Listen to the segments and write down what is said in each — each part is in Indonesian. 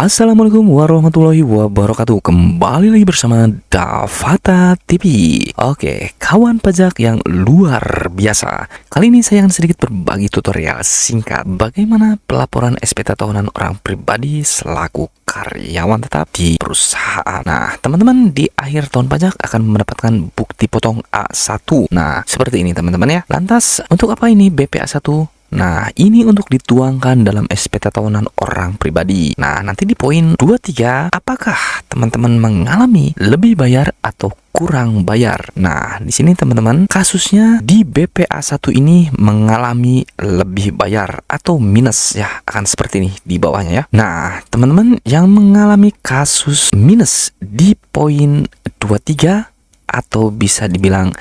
Assalamualaikum warahmatullahi wabarakatuh. Kembali lagi bersama Davata TV. Oke, kawan pajak yang luar biasa. Kali ini saya akan sedikit berbagi tutorial singkat bagaimana pelaporan SPT tahunan orang pribadi selaku karyawan tetap di perusahaan. Nah, teman-teman di akhir tahun pajak akan mendapatkan bukti potong A1. Nah, seperti ini teman-teman ya. Lantas, untuk apa ini BPA1? Nah, ini untuk dituangkan dalam SPT tahunan orang pribadi. Nah, nanti di poin 23, apakah teman-teman mengalami lebih bayar atau kurang bayar? Nah, di sini teman-teman, kasusnya di BPA1 ini mengalami lebih bayar atau minus ya, akan seperti ini di bawahnya ya. Nah, teman-teman yang mengalami kasus minus di poin 23 atau bisa dibilang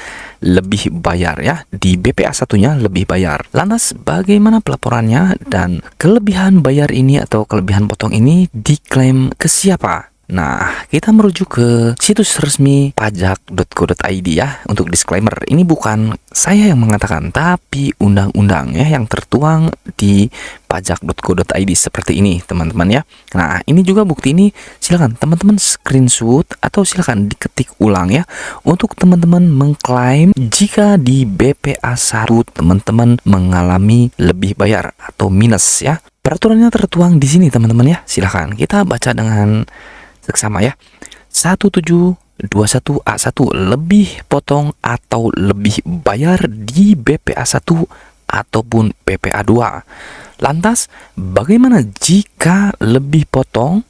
lebih bayar ya, di BPA satunya lebih bayar. Lantas bagaimana pelaporannya dan kelebihan bayar ini atau kelebihan potong ini diklaim ke siapa? Nah, kita merujuk ke situs resmi pajak.go.id ya. Untuk disclaimer, ini bukan saya yang mengatakan, tapi undang-undang ya yang tertuang di pajak.go.id seperti ini, teman-teman ya. Nah, ini juga bukti ini silakan teman-teman screenshot atau silakan diketik ulang ya untuk teman-teman mengklaim jika di BPA 1 teman-teman mengalami lebih bayar atau minus ya. Peraturannya tertuang di sini teman-teman ya. Silakan kita baca dengan seksama ya. 1721A1 lebih potong atau lebih bayar di BPA 1 ataupun BPA 2. Lantas bagaimana jika lebih potong?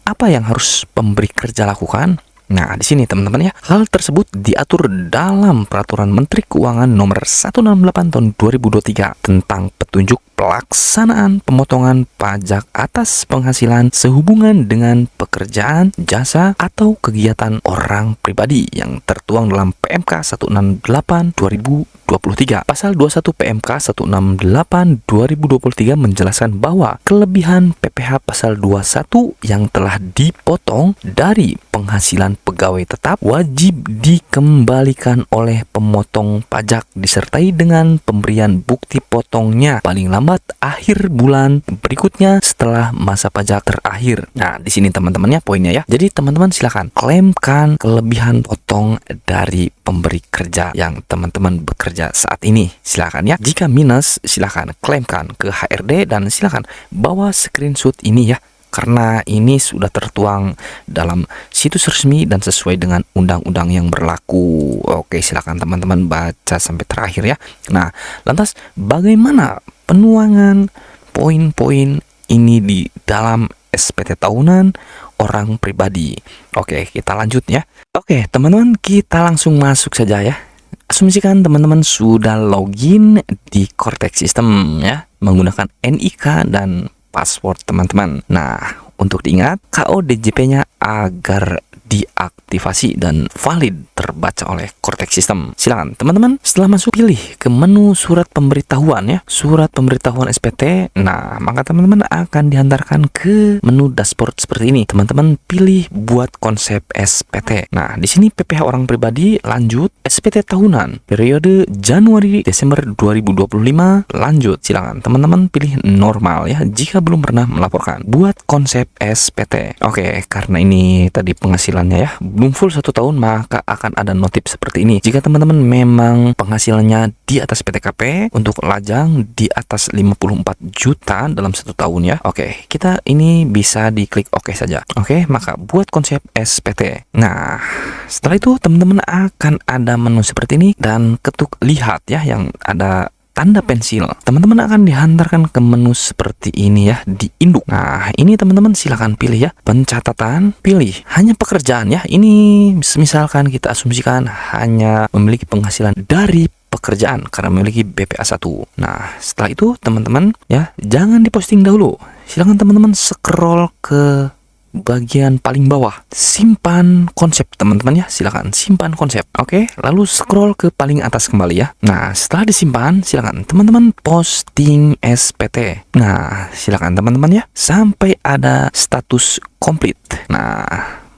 Apa yang harus pemberi kerja lakukan? Nah, di sini teman-teman ya, hal tersebut diatur dalam Peraturan Menteri Keuangan Nomor 168 Tahun 2023 tentang petunjuk pelaksanaan pemotongan pajak atas penghasilan sehubungan dengan pekerjaan, jasa, atau kegiatan orang pribadi yang tertuang dalam PMK 168 2023. Pasal 21 PMK 168 2023 menjelaskan bahwa kelebihan PPh pasal 21 yang telah dipotong dari penghasilan pegawai tetap wajib dikembalikan oleh pemotong pajak disertai dengan pemberian bukti potongnya paling lambat akhir bulan berikutnya setelah masa pajak terakhir. Nah, di sini teman-teman ya poinnya ya. Jadi teman-teman silakan klaimkan kelebihan potong dari pemberi kerja yang teman-teman bekerja saat ini. Silakan ya. Jika minus, silakan klaimkan ke HRD dan silakan bawa screenshot ini ya. Karena ini sudah tertuang dalam situs resmi dan sesuai dengan undang-undang yang berlaku. Oke, silakan teman-teman baca sampai terakhir ya. Nah, lantas bagaimana penuangan poin-poin ini di dalam SPT tahunan orang pribadi? Oke, kita lanjut ya. Oke, teman-teman, kita langsung masuk saja ya. Asumsikan teman-teman sudah login di Cortex System ya, menggunakan NIK dan password teman-teman. Nah, untuk diingat, KODJP-nya agar diaktifasi dan valid terbaca oleh Cortex System. Silakan teman-teman setelah masuk pilih ke menu surat pemberitahuan ya, surat pemberitahuan SPT. Nah, maka teman-teman akan dihantarkan ke menu dashboard seperti ini. Teman-teman pilih buat konsep SPT. Nah, di sini PPh orang pribadi lanjut SPT tahunan periode Januari Desember 2025 lanjut. Silakan teman-teman pilih normal ya jika belum pernah melaporkan. Buat konsep SPT. Oke, karena ini tadi penghasilan ya belum full 1 tahun, maka akan ada notif seperti ini. Jika teman-teman memang penghasilannya di atas PTKP untuk lajang di atas 54 juta dalam 1 tahun ya. Oke, kita ini bisa diklik oke saja. Oke, maka buat konsep SPT. Nah, setelah itu teman-teman akan ada menu seperti ini dan ketuk lihat ya yang ada tanda pensil. Teman-teman akan dihantarkan ke menu seperti ini ya di induk. Nah, ini teman-teman silakan pilih ya pencatatan, pilih hanya pekerjaan ya. Ini misalkan kita asumsikan hanya memiliki penghasilan dari pekerjaan karena memiliki BPA 1. Nah, setelah itu teman-teman ya jangan diposting dahulu. Silakan teman-teman scroll ke bagian paling bawah, simpan konsep teman-teman ya, silakan simpan konsep. Oke, lalu scroll ke paling atas kembali ya. Nah, setelah disimpan silakan teman-teman posting SPT. Nah, silakan teman-teman ya sampai ada status komplit. Nah,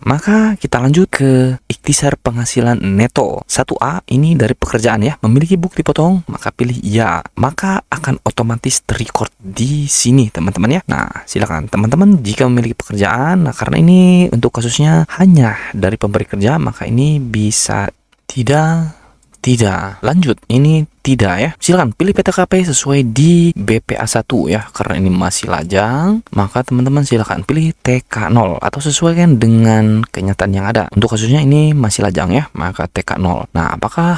Maka kita lanjut ke ikhtisar penghasilan neto. 1A ini dari pekerjaan ya. Memiliki bukti potong, maka pilih ya. Maka akan otomatis terrecord di sini teman-teman ya. Nah, silakan teman-teman jika memiliki pekerjaan. Nah, karena ini untuk kasusnya hanya dari pemberi kerja, maka ini bisa tidak. Lanjut, ini tidak ya. Silakan pilih PTKP sesuai di BPA 1 ya. Karena ini masih lajang, maka teman-teman silakan pilih TK0 atau sesuaikan dengan kenyataan yang ada. Untuk kasusnya ini masih lajang ya, maka TK0. Nah, apakah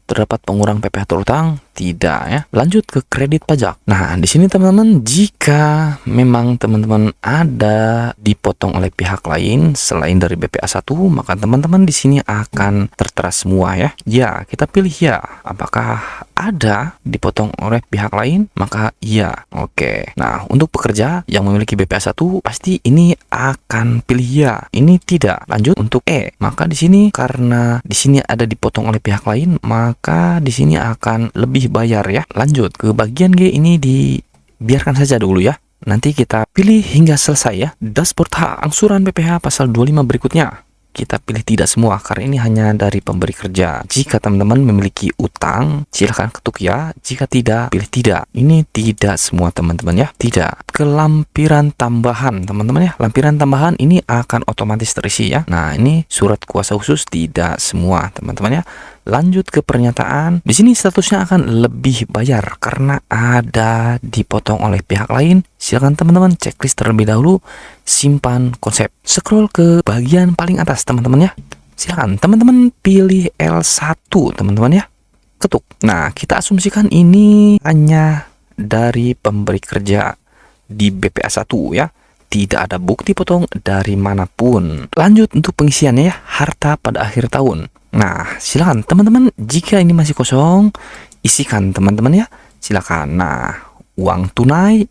terdapat pengurang PPh terutang? Tidak ya. Lanjut ke kredit pajak. Nah, di sini teman-teman, jika memang teman-teman ada dipotong oleh pihak lain selain dari BPA 1, maka teman-teman di sini akan tertera semua ya. Ya, kita pilih ya. Apakah ada dipotong oleh pihak lain? Maka ya. Oke. Nah, untuk pekerja yang memiliki BPA 1 pasti ini akan pilih ya. Ini tidak. Lanjut untuk E. Maka di sini karena di sini ada dipotong oleh pihak lain, maka di sini akan lebih bayar ya. Lanjut ke bagian G, ini dibiarkan saja dulu ya. Nanti kita pilih hingga selesai ya. Dashboard hak angsuran PPh pasal 25 berikutnya. Kita pilih tidak semua karena ini hanya dari pemberi kerja. Jika teman-teman memiliki utang, silahkan ketuk ya. Jika tidak, pilih tidak. Ini tidak semua teman-teman ya. Tidak. Ke lampiran tambahan teman-teman ya. Lampiran tambahan ini akan otomatis terisi ya. Nah, ini surat kuasa khusus tidak semua teman-teman ya. Lanjut ke pernyataan. Di sini statusnya akan lebih bayar karena ada dipotong oleh pihak lain. Silakan teman-teman checklist terlebih dahulu, simpan konsep. Scroll ke bagian paling atas teman-teman ya. Silakan teman-teman pilih L1 teman-teman ya. Ketuk. Nah, kita asumsikan ini hanya dari pemberi kerja di BPA 1 ya. Tidak ada bukti potong dari manapun. Lanjut untuk pengisiannya ya, harta pada akhir tahun. Nah, silakan teman-teman jika ini masih kosong, isikan teman-teman ya. Silakan. Nah, uang tunai,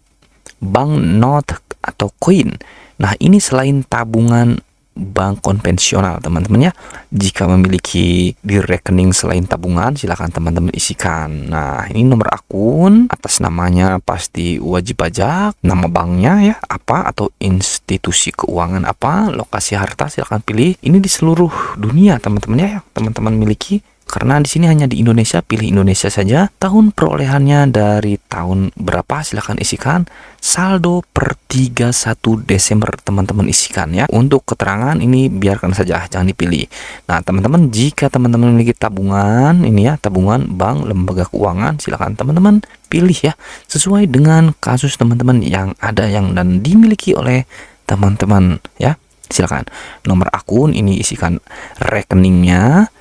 bank note atau koin. Nah, ini selain tabungan bank konvensional teman-teman ya. Jika memiliki di rekening selain tabungan, silakan teman-teman isikan. Nah, ini nomor akun, atas namanya pasti wajib pajak, nama banknya ya apa atau institusi keuangan apa, lokasi harta silakan pilih. Ini di seluruh dunia teman-teman ya, teman-teman miliki. Karena di sini hanya di Indonesia, pilih Indonesia saja. Tahun perolehannya dari tahun berapa silakan isikan. Saldo per 31 Desember teman-teman isikan ya. Untuk keterangan ini biarkan saja, jangan dipilih. Nah, teman-teman jika teman-teman memiliki tabungan ini ya, tabungan bank, lembaga keuangan, silakan teman-teman pilih ya sesuai dengan kasus teman-teman yang ada yang dan dimiliki oleh teman-teman ya. Silakan. Nomor akun ini isikan rekeningnya.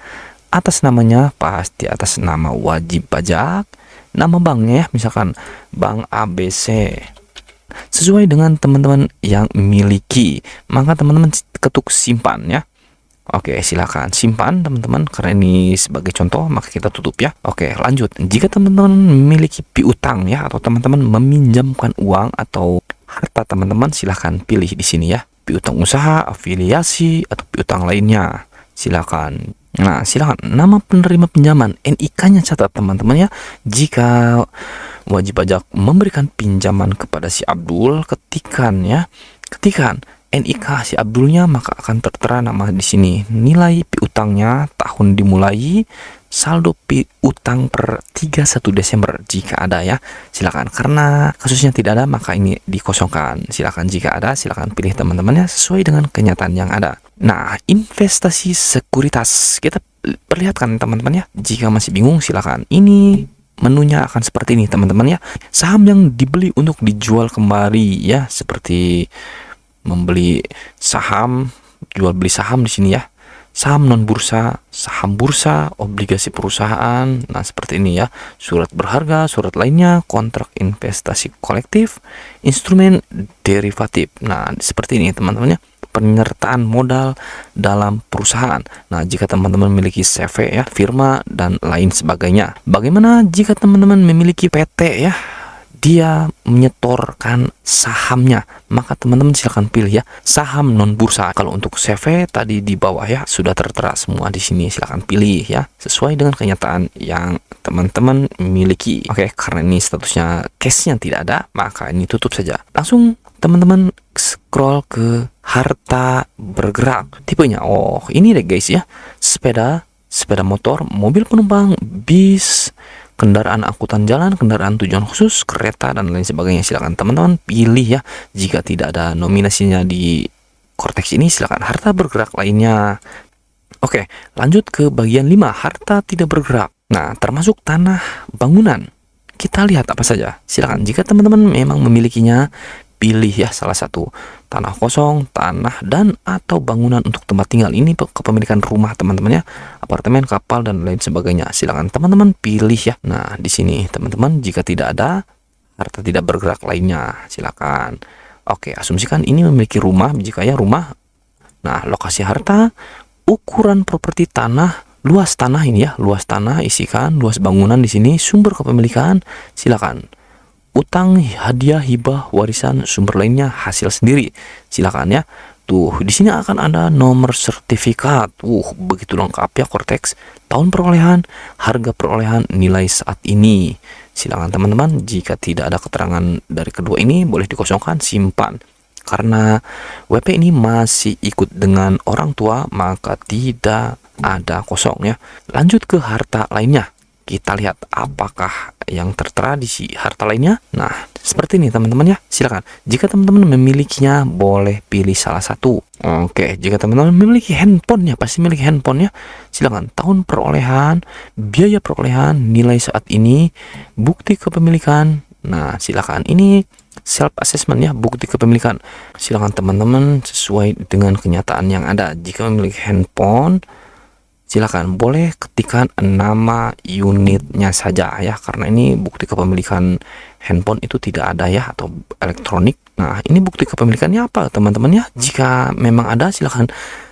Atas namanya pasti atas nama wajib pajak, nama banknya ya, misalkan Bank ABC. Sesuai dengan teman-teman yang miliki, maka teman-teman ketuk simpan ya. Oke, silakan simpan teman-teman karena ini sebagai contoh, maka kita tutup ya. Oke, lanjut. Jika teman-teman memiliki piutang ya atau teman-teman meminjamkan uang atau harta teman-teman, silahkan pilih di sini ya. Piutang usaha, afiliasi atau piutang lainnya. Silakan. Nah, silakan nama penerima pinjaman, NIK-nya catat teman-teman ya. Jika wajib pajak memberikan pinjaman kepada si Abdul, ketikan NIK si Abdulnya, maka akan tertera nama di sini. Nilai piutangnya, tahun dimulai, saldo piutang per 31 Desember jika ada ya. Silakan. Karena kasusnya tidak ada, maka ini dikosongkan. Silakan jika ada, silakan pilih teman-teman ya sesuai dengan kenyataan yang ada. Nah, investasi sekuritas kita perlihatkan teman-teman ya. Jika masih bingung silakan. Ini menunya akan seperti ini teman-teman ya. Saham yang dibeli untuk dijual kembali ya, seperti membeli saham, jual beli saham di sini ya. Saham non bursa, saham bursa, obligasi perusahaan. Nah, seperti ini ya. Surat berharga, surat lainnya, kontrak investasi kolektif, instrumen derivatif. Nah, seperti ini teman-teman ya. Penyertaan modal dalam perusahaan. Nah, jika teman-teman memiliki CV ya, firma dan lain sebagainya. Bagaimana jika teman-teman memiliki PT ya? Dia menyetorkan sahamnya, maka teman-teman silakan pilih ya saham non bursa. Kalau untuk CV tadi di bawah ya sudah tertera semua di sini, silakan pilih ya sesuai dengan kenyataan yang teman-teman miliki. Oke, karena ini statusnya case-nya tidak ada, maka ini tutup saja. Langsung teman-teman scroll ke harta bergerak. Tipenya, oh ini deh guys ya, sepeda, sepeda motor, mobil penumpang, bis, kendaraan angkutan jalan, kendaraan tujuan khusus, kereta, dan lain sebagainya. Silakan teman-teman pilih ya. Jika tidak ada nominasinya di korteks ini, silakan harta bergerak lainnya. Oke, lanjut ke bagian 5, harta tidak bergerak. Nah, termasuk tanah, bangunan. Kita lihat apa saja. Silakan jika teman-teman memang memilikinya, pilih ya salah satu. Tanah kosong, tanah, dan atau bangunan untuk tempat tinggal. Ini kepemilikan rumah teman-teman ya, apartemen, kapal, dan lain sebagainya. Silakan teman-teman pilih ya. Nah, di sini teman-teman jika tidak ada harta tidak bergerak lainnya, silakan. Oke, asumsikan ini memiliki rumah. Jika ya rumah, nah lokasi harta, ukuran properti tanah, luas tanah ini ya, luas tanah isikan, luas bangunan di sini, sumber kepemilikan, silakan. Utang, hadiah, hibah, warisan, sumber lainnya, hasil sendiri, silakan ya. Tuh, di sini akan ada nomor sertifikat. Begitu lengkap ya korteks. Tahun perolehan, harga perolehan, nilai saat ini. Silakan teman-teman, jika tidak ada keterangan dari kedua ini, boleh dikosongkan, simpan. Karena WP ini masih ikut dengan orang tua, maka tidak ada kosong ya. Lanjut ke harta lainnya. Kita lihat apakah yang tertera di harta lainnya. Nah, seperti ini teman-teman ya. Silakan. Jika teman-teman memilikinya, boleh pilih salah satu. Oke, jika teman-teman memiliki handphone ya, pasti memiliki handphone ya. Silakan. Tahun perolehan, biaya perolehan, nilai saat ini, bukti kepemilikan. Nah, silakan. Ini self assessment ya, bukti kepemilikan. Silakan teman-teman sesuai dengan kenyataan yang ada. Jika memiliki handphone, silakan boleh ketikkan nama unitnya saja ya, karena ini bukti kepemilikan handphone itu tidak ada ya, atau elektronik. Nah, ini bukti kepemilikannya apa teman-teman ya? Jika memang ada, silakan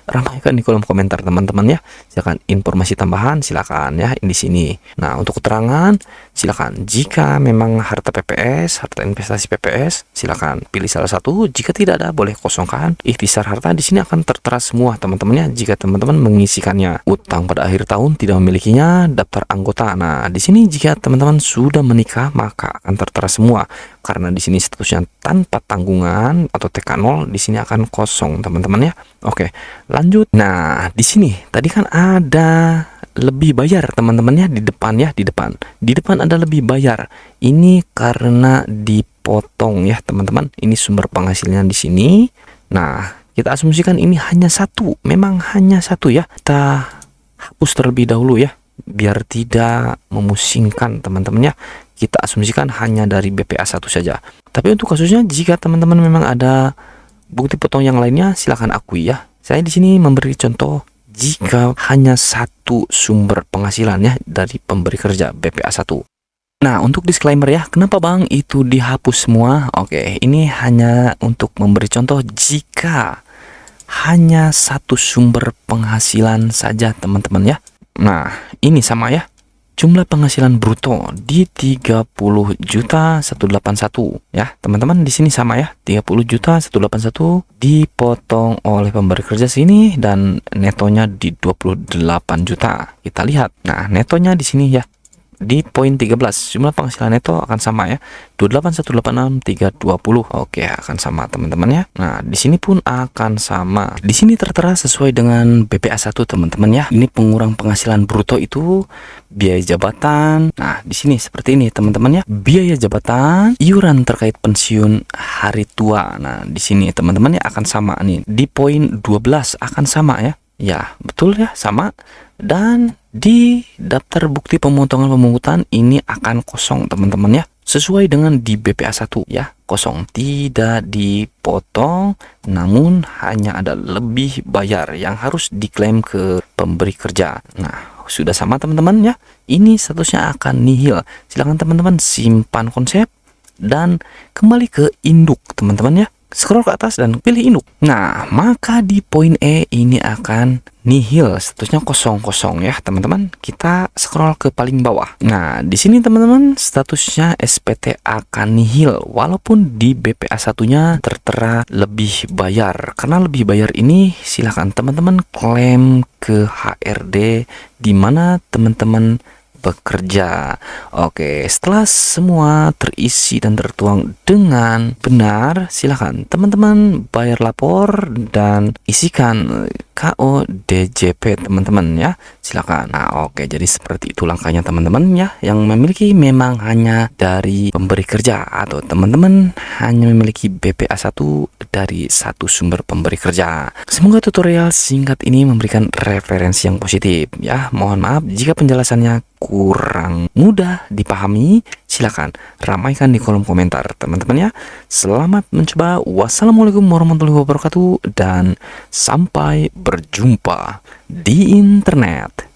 ramaikan di kolom komentar teman-teman ya. Silakan informasi tambahan, silakan ya di sini. Nah, untuk keterangan silakan. Jika memang harta PPS, harta investasi PPS, silakan pilih salah satu. Jika tidak ada, boleh kosongkan. Ikhtisar harta di sini akan tertera semua teman-teman ya, jika teman-teman mengisikannya. Utang pada akhir tahun tidak memilikinya, daftar anggota. Nah, di sini jika teman-teman sudah menikah, maka akan tertera semua. Karena di sini statusnya tanpa tanggungan atau TK0, di sini akan kosong teman-teman ya. Oke, lanjut. Nah, di sini tadi kan ada lebih bayar teman-teman ya, di depan ya, di depan. Di depan ada lebih bayar. Ini karena dipotong ya teman-teman. Ini sumber penghasilan di sini. Nah, kita asumsikan ini hanya satu. Memang hanya satu ya. Kita hapus terlebih dahulu ya, biar tidak memusingkan teman-teman ya. Kita asumsikan hanya dari BPA 1 saja. Tapi untuk kasusnya, jika teman-teman memang ada bukti potong yang lainnya, silakan akui ya. Saya di sini memberi contoh jika hanya satu sumber penghasilan ya dari pemberi kerja BPA 1. Nah, untuk disclaimer ya, kenapa Bang itu dihapus semua? Oke, ini hanya untuk memberi contoh jika hanya satu sumber penghasilan saja teman-teman ya. Nah, ini sama ya. Jumlah penghasilan bruto di 30.181 ya. Teman-teman di sini sama ya. 30.181 dipotong oleh pemberi kerja sini dan netonya di 28 juta. Kita lihat. Nah, netonya di sini ya. Di poin 13, jumlah penghasilan neto akan sama ya. 28.186.320. Oke, akan sama teman-teman ya. Nah, di sini pun akan sama. Di sini tertera sesuai dengan BPA 1 teman-teman ya. Ini pengurang penghasilan bruto itu biaya jabatan. Nah, di sini seperti ini teman-teman ya. Biaya jabatan, iuran terkait pensiun hari tua. Nah, di sini teman-teman ya akan sama nih. Di poin 12 akan sama ya. Ya, betul ya, sama. Dan di daftar bukti pemotongan pemungutan ini akan kosong teman-teman ya. Sesuai dengan di BPA 1 ya, kosong, tidak dipotong, namun hanya ada lebih bayar yang harus diklaim ke pemberi kerja. Nah, sudah sama teman-teman ya. Ini statusnya akan nihil. Silakan teman-teman simpan konsep dan kembali ke induk teman-teman ya. Scroll ke atas dan pilih induk. Nah, maka di poin E ini akan nihil, statusnya kosong-kosong ya teman-teman. Kita scroll ke paling bawah. Nah, di sini teman-teman statusnya SPT akan nihil, walaupun di BPA 1-nya tertera lebih bayar. Karena lebih bayar ini silakan teman-teman klaim ke HRD, di mana teman-teman bekerja. Oke, setelah semua terisi dan tertuang dengan benar, silakan teman-teman bayar lapor dan isikan KODJP teman-teman ya. Silakan. Nah, oke, jadi seperti itu langkahnya teman-teman ya, yang memiliki memang hanya dari pemberi kerja atau teman-teman hanya memiliki BPA1 dari satu sumber pemberi kerja. Semoga tutorial singkat ini memberikan referensi yang positif ya. Mohon maaf jika penjelasannya kurang mudah dipahami. Silakan ramaikan di kolom komentar teman-teman ya. Selamat mencoba. Wassalamualaikum warahmatullahi wabarakatuh dan sampai berjumpa di internet.